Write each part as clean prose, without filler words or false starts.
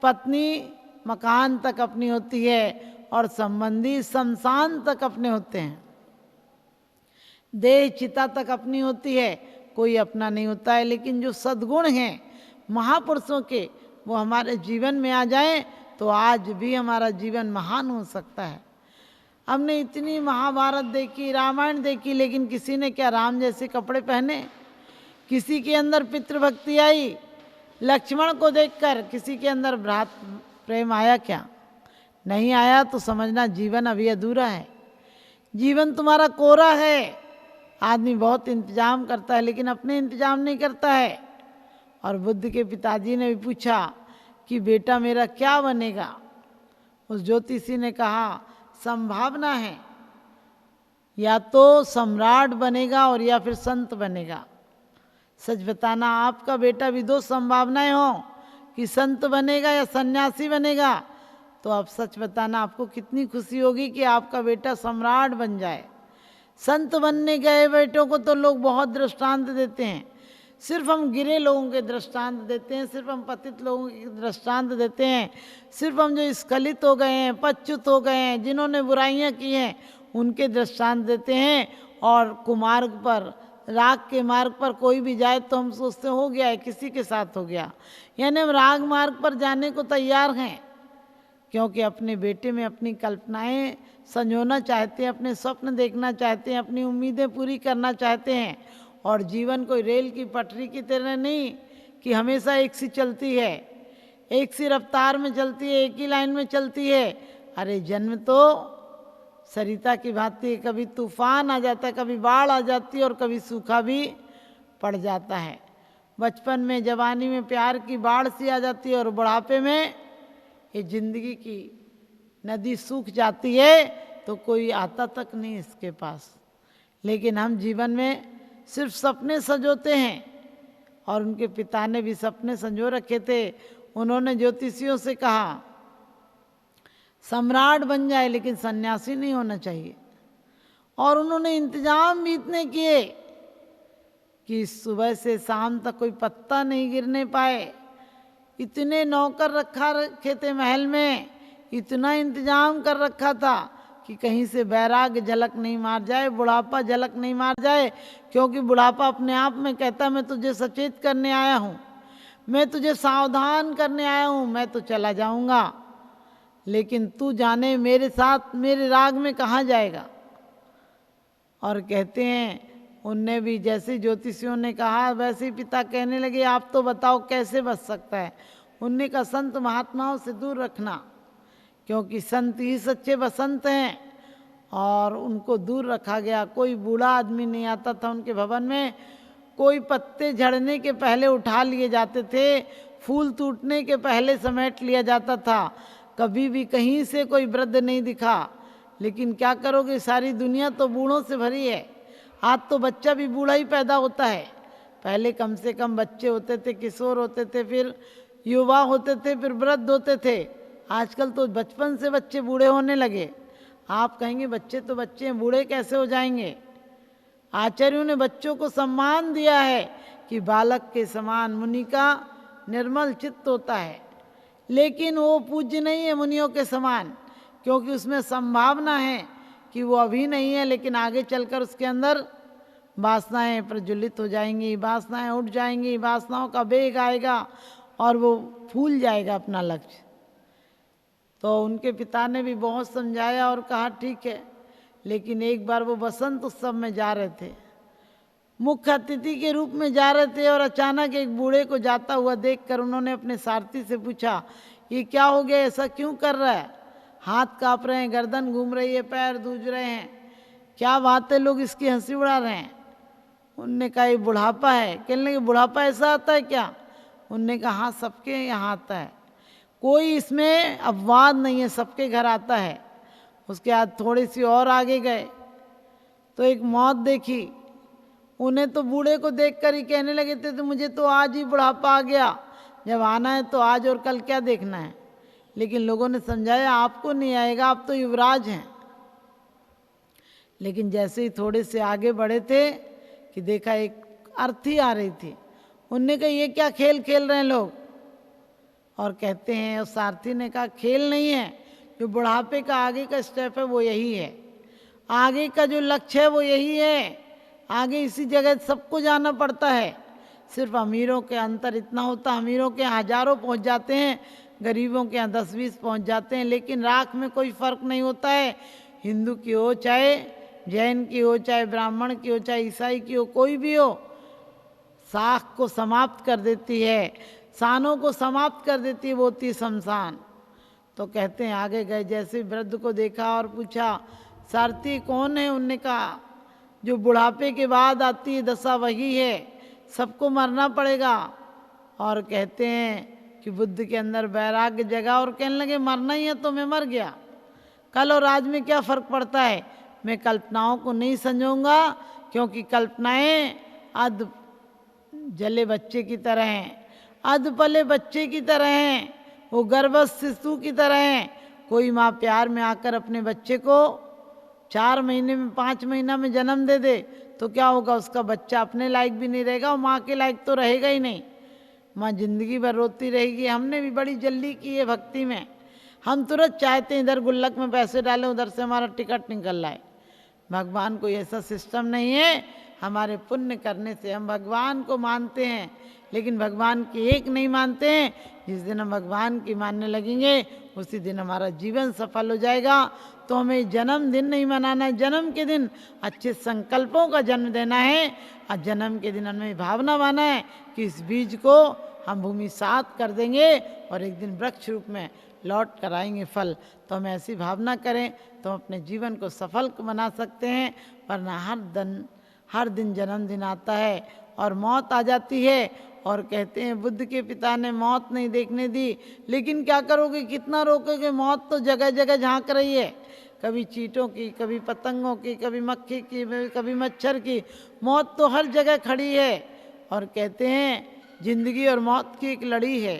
पत्नी मकान तक अपनी होती है और संबंधी शमशान तक अपने होते हैं, देह चिता तक अपनी होती है, कोई अपना नहीं होता है। लेकिन जो सद्गुण हैं महापुरुषों के, वो हमारे जीवन में आ जाएं तो आज भी हमारा जीवन महान हो सकता है। हमने इतनी महाभारत देखी, रामायण देखी, लेकिन किसी ने क्या राम जैसे कपड़े पहने? किसी के अंदर पितृभक्ति आई लक्ष्मण को देखकर, किसी के अंदर भ्रात प्रेम आया क्या? नहीं आया। तो समझना जीवन अभी अधूरा है, जीवन तुम्हारा कोरा है। आदमी बहुत इंतजाम करता है लेकिन अपने इंतजाम नहीं करता है। और बुद्ध के पिताजी ने भी पूछा कि बेटा मेरा क्या बनेगा? उस ज्योतिषी ने कहा संभावना है, या तो सम्राट बनेगा और या फिर संत बनेगा। सच बताना, आपका बेटा भी दो संभावनाएं हो कि संत बनेगा या सन्यासी बनेगा, तो आप सच बताना आपको कितनी खुशी होगी कि आपका बेटा सम्राट बन जाए। संत बनने गए बेटों को तो लोग बहुत दृष्टांत देते हैं, सिर्फ हम गिरे लोगों के दृष्टांत देते हैं, सिर्फ हम पतित लोगों के दृष्टांत देते हैं, सिर्फ हम जो स्खलित हो गए हैं, पच्युत हो गए हैं, जिन्होंने बुराइयां की हैं उनके दृष्टांत देते हैं। और कुमार्ग पर, राग के मार्ग पर कोई भी जाए तो हम सोचते हो गया है, किसी के साथ हो गया, यानी हम राग मार्ग पर जाने को तैयार हैं, क्योंकि अपने बेटे में अपनी कल्पनाएं संजोना चाहते हैं, अपने स्वप्न देखना चाहते हैं, अपनी उम्मीदें पूरी करना चाहते हैं। और जीवन कोई रेल की पटरी की तरह नहीं कि हमेशा एक सी चलती है, एक सी रफ्तार में चलती है, एक ही लाइन में चलती है। अरे जन्म तो सरिता की भांति, कभी तूफान आ जाता है, कभी बाढ़ आ जाती है और कभी सूखा भी पड़ जाता है। बचपन में, जवानी में प्यार की बाढ़ सी आ जाती है और बुढ़ापे में ये जिंदगी की नदी सूख जाती है तो कोई आता तक नहीं इसके पास। लेकिन हम जीवन में सिर्फ सपने सजोते हैं, और उनके पिता ने भी सपने संजो रखे थे। उन्होंने ज्योतिषियों से कहा सम्राट बन जाए लेकिन सन्यासी नहीं होना चाहिए। और उन्होंने इंतजाम भी इतने किए कि सुबह से शाम तक कोई पत्ता नहीं गिरने पाए। इतने नौकर रखे थे महल में, इतना इंतजाम कर रखा था कि कहीं से बैराग झलक नहीं मार जाए, बुढ़ापा झलक नहीं मार जाए। क्योंकि बुढ़ापा अपने आप में कहता मैं तुझे सचेत करने आया हूँ, मैं तुझे सावधान करने आया हूँ, मैं तो चला जाऊँगा, लेकिन तू जाने मेरे साथ मेरे राग में कहाँ जाएगा। और कहते हैं उनने भी जैसे ज्योतिषियों ने कहा वैसे ही पिता कहने लगे आप तो बताओ कैसे बच सकता है। उनने कहा संत महात्माओं से दूर रखना, क्योंकि संत ही सच्चे बसंत हैं, और उनको दूर रखा गया। कोई बूढ़ा आदमी नहीं आता था उनके भवन में, कोई पत्ते झड़ने के पहले उठा लिए जाते थे, फूल टूटने के पहले समेट लिया जाता था। कभी भी कहीं से कोई वृद्ध नहीं दिखा। लेकिन क्या करोगे, सारी दुनिया तो बूढ़ों से भरी है। आज तो बच्चा भी बूढ़ा ही पैदा होता है। पहले कम से कम बच्चे होते थे, किशोर होते थे, फिर युवा होते थे, फिर वृद्ध होते थे। आजकल तो बचपन से बच्चे बूढ़े होने लगे। आप कहेंगे बच्चे तो बच्चे हैं, बूढ़े कैसे हो जाएंगे। आचार्यों ने बच्चों को सम्मान दिया है कि बालक के समान मुनि का निर्मल चित्त होता है, लेकिन वो पूज्य नहीं है मुनियों के समान, क्योंकि उसमें संभावना है कि वो अभी नहीं है लेकिन आगे चलकर उसके अंदर वासनाएं प्रज्वलित हो जाएंगी, वासनाएं उठ जाएंगी, वासनाओं का वेग आएगा और वो भूल जाएगा अपना लक्ष्य। तो उनके पिता ने भी बहुत समझाया और कहा ठीक है। लेकिन एक बार वो बसंत उत्सव में जा रहे थे, मुख्य अतिथि के रूप में जा रहे थे, और अचानक एक बूढ़े को जाता हुआ देखकर उन्होंने अपने सारथी से पूछा ये क्या हो गया, ऐसा क्यों कर रहा है, हाथ काँप रहे हैं, गर्दन घूम रही है, पैर दूज रहे हैं, क्या बात है, लोग इसकी हंसी उड़ा रहे हैं। उनने कहा ये बुढ़ापा है। कहने लगे बुढ़ापा ऐसा आता है क्या। उनने कहा हाँ सबके यहाँ आता है, कोई इसमें अपवाद नहीं है, सबके घर आता है। उसके बाद थोड़ी सी और आगे गए तो एक मौत देखी। उन्हें तो बूढ़े को देखकर ही कहने लगे थे तो मुझे तो आज ही बुढ़ापा आ गया, जब आना है तो आज और कल क्या देखना है। लेकिन लोगों ने समझाया आपको नहीं आएगा, आप तो युवराज हैं। लेकिन जैसे ही थोड़े से आगे बढ़े थे कि देखा एक अर्थी आ रही थी। उनने कहा ये क्या खेल खेल रहे हैं लोग, और कहते हैं, उस सारथी ने कहा खेल नहीं है, जो बुढ़ापे का आगे का स्टेप है वो यही है, आगे का जो लक्ष्य है वो यही है, आगे इसी जगह सबको जाना पड़ता है। सिर्फ अमीरों के अंतर इतना होता, अमीरों के हज़ारों पहुंच जाते हैं, गरीबों के यहाँ 10-20 पहुंच जाते हैं, लेकिन राख में कोई फर्क नहीं होता है। हिंदू की हो, चाहे जैन की हो, चाहे ब्राह्मण की हो, चाहे ईसाई की हो, कोई भी हो, साख को समाप्त कर देती है, सानों को समाप्त कर देती है, वो होती है शमशान। तो कहते हैं आगे गए, जैसे वृद्ध को देखा और पूछा सारथी कौन है, उनने कहा जो बुढ़ापे के बाद आती है दशा वही है, सबको मरना पड़ेगा। और कहते हैं कि बुद्ध के अंदर वैराग्य जगा और कहने लगे मरना ही है तो मैं मर गया, कल और आज में क्या फ़र्क पड़ता है, मैं कल्पनाओं को नहीं संजोऊंगा, क्योंकि कल्पनाएं अध जले बच्चे की तरह हैं, अध पले बच्चे की तरह हैं, वो गर्भस्थ शिशु की तरह हैं। कोई माँ प्यार में आकर अपने बच्चे को 4 महीने में 5 महीना में जन्म दे दे तो क्या होगा, उसका बच्चा अपने लायक भी नहीं रहेगा और माँ के लायक तो रहेगा ही नहीं। माँ जिंदगी भर रोती रहेगी। हमने भी बड़ी जल्दी की है भक्ति में, हम तुरंत चाहते हैं इधर गुल्लक में पैसे डालें, उधर से हमारा टिकट निकल रहा है। भगवान कोई ऐसा सिस्टम नहीं है। हमारे पुण्य करने से हम भगवान को मानते हैं, लेकिन भगवान की एक नहीं मानते हैं। जिस दिन हम भगवान की मानने लगेंगे उसी दिन हमारा जीवन सफल हो जाएगा। तो हमें जन्मदिन नहीं मनाना है, जन्म के दिन अच्छे संकल्पों का जन्म देना है और जन्म के दिन हमें भावना माना है कि इस बीज को हम भूमि सात कर देंगे और एक दिन वृक्ष रूप में लौट कर आएंगे फल। तो हम ऐसी भावना करें तो हम अपने जीवन को सफल बना सकते हैं, वरना हर दिन जन्मदिन आता है और मौत आ जाती है। और कहते हैं बुद्ध के पिता ने मौत नहीं देखने दी, लेकिन क्या करोगे, कितना रोकोगे, मौत तो जगह जगह झांक रही है, कभी चींटों की, कभी पतंगों की, कभी मक्खी की, कभी मच्छर की, मौत तो हर जगह खड़ी है। और कहते हैं जिंदगी और मौत की एक लड़ी है,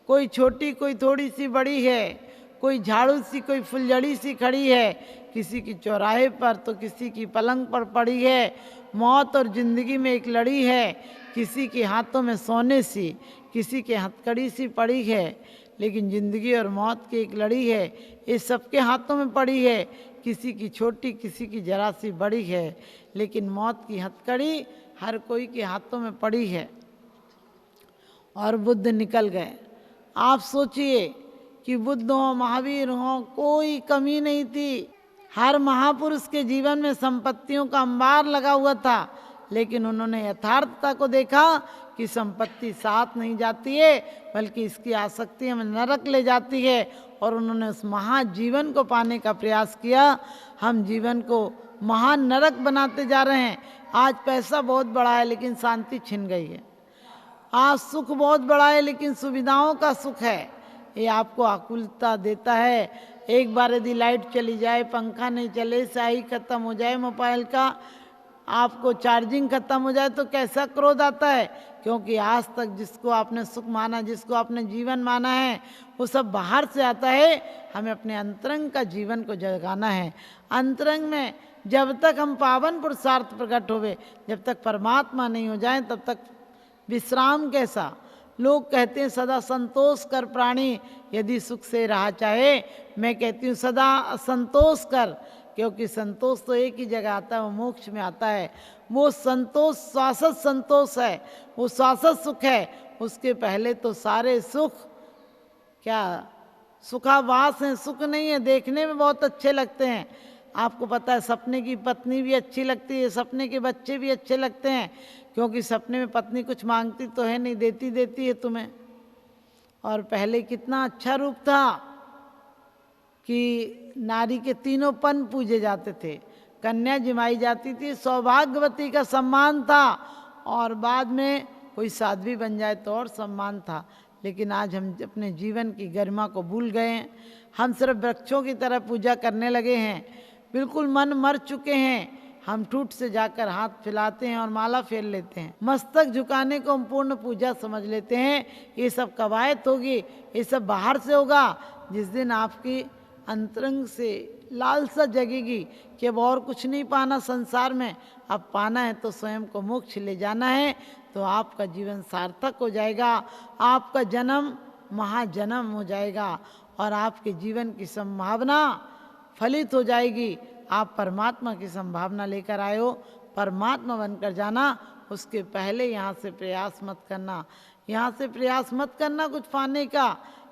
कोई छोटी कोई थोड़ी सी बड़ी है, कोई झाड़ू सी कोई फुलझड़ी सी खड़ी है, किसी की चौराहे पर तो किसी की पलंग पर पड़ी है। मौत और ज़िंदगी में एक लड़ी है, किसी के हाथों में सोने सी, किसी के हथकड़ी सी पड़ी है, लेकिन ज़िंदगी और मौत की एक लड़ी है, ये सबके हाथों में पड़ी है, किसी की छोटी किसी की जरा सी बड़ी है, लेकिन मौत की हथकड़ी हर कोई के हाथों में पड़ी है। और बुद्ध निकल गए। आप सोचिए कि बुद्ध हो, महावीर हो, कोई कमी नहीं थी। हर महापुरुष के जीवन में संपत्तियों का अंबार लगा हुआ था, लेकिन उन्होंने यथार्थता को देखा कि संपत्ति साथ नहीं जाती है, बल्कि इसकी आसक्ति हमें नरक ले जाती है। और उन्होंने उस महाजीवन को पाने का प्रयास किया। हम जीवन को महान नरक बनाते जा रहे हैं। आज पैसा बहुत बड़ा है लेकिन शांति छिन गई है। आज सुख बहुत बड़ा है लेकिन सुविधाओं का सुख है, ये आपको आकुलता देता है। एक बार यदि लाइट चली जाए, पंखा नहीं चले, स्याही खत्म हो जाए मोबाइल का, आपको चार्जिंग खत्म हो जाए, तो कैसा क्रोध आता है। क्योंकि आज तक जिसको आपने सुख माना, जिसको आपने जीवन माना है, वो सब बाहर से आता है। हमें अपने अंतरंग का जीवन को जगाना है। अंतरंग में जब तक हम पावन पुरुषार्थ प्रकट होवे, जब तक परमात्मा नहीं हो जाए तब तक विश्राम कैसा। लोग कहते हैं सदा संतोष कर प्राणी यदि सुख से रहा चाहे। मैं कहती हूँ सदा असंतोष कर, क्योंकि संतोष तो एक ही जगह आता है, वो मोक्ष में आता है। वो संतोष शाश्वत संतोष है, वो शाश्वत सुख है। उसके पहले तो सारे सुख क्या सुखावास हैं, सुख नहीं है। देखने में बहुत अच्छे लगते हैं, आपको पता है सपने की पत्नी भी अच्छी लगती है, सपने के बच्चे भी अच्छे लगते हैं, क्योंकि सपने में पत्नी कुछ मांगती तो है नहीं, देती देती है तुम्हें। और पहले कितना अच्छा रूप था कि नारी के तीनों पन पूजे जाते थे, कन्या जिमाई जाती थी, सौभाग्यवती का सम्मान था, और बाद में कोई साध्वी बन जाए तो और सम्मान था। लेकिन आज हम अपने जीवन की गरिमा को भूल गए हैं। हम सिर्फ वृक्षों की तरह पूजा करने लगे हैं, बिल्कुल मन मर चुके हैं। हम ठूठ से जाकर हाथ फैलाते हैं और माला फेर लेते हैं, मस्तक झुकाने को हम पूर्ण पूजा समझ लेते हैं। ये सब कवायद होगी, ये सब बाहर से होगा। जिस दिन आपकी अंतरंग से लालसा जगेगी कि अब और कुछ नहीं पाना संसार में, अब पाना है तो स्वयं को मोक्ष ले जाना है, तो आपका जीवन सार्थक हो जाएगा। आपका जन्म महाजन्म हो जाएगा और आपके जीवन की संभावना फलित हो जाएगी। आप परमात्मा की संभावना लेकर आए हो, परमात्मा बनकर जाना। उसके पहले यहाँ से प्रयास मत करना, यहाँ से प्रयास मत करना कुछ पाने का,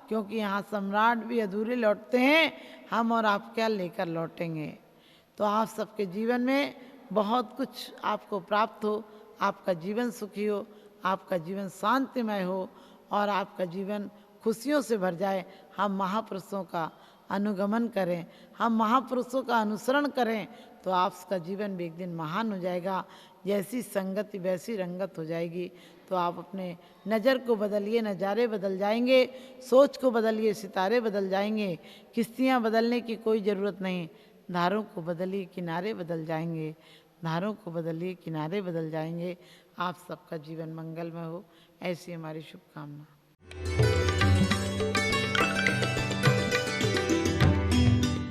क्योंकि यहाँ सम्राट भी अधूरे लौटते हैं, हम और आप क्या लेकर लौटेंगे। तो आप सबके जीवन में बहुत कुछ आपको प्राप्त हो, आपका जीवन सुखी हो, आपका जीवन शांतिमय हो और आपका जीवन खुशियों से भर जाए। हम महापुरुषों का अनुगमन करें, हम महापुरुषों का अनुसरण करें, तो आपका जीवन भी एक दिन महान हो जाएगा। जैसी संगति वैसी रंगत हो जाएगी। तो आप अपने नज़र को बदलिए, नज़ारे बदल जाएंगे, सोच को बदलिए, सितारे बदल जाएंगे। किश्तियाँ बदलने की कोई ज़रूरत नहीं, धारों को बदलिए, किनारे बदल जाएंगे। धारों को बदलिए, किनारे बदल जाएंगे। आप सबका जीवन मंगलमय हो, ऐसी हमारी शुभकामना।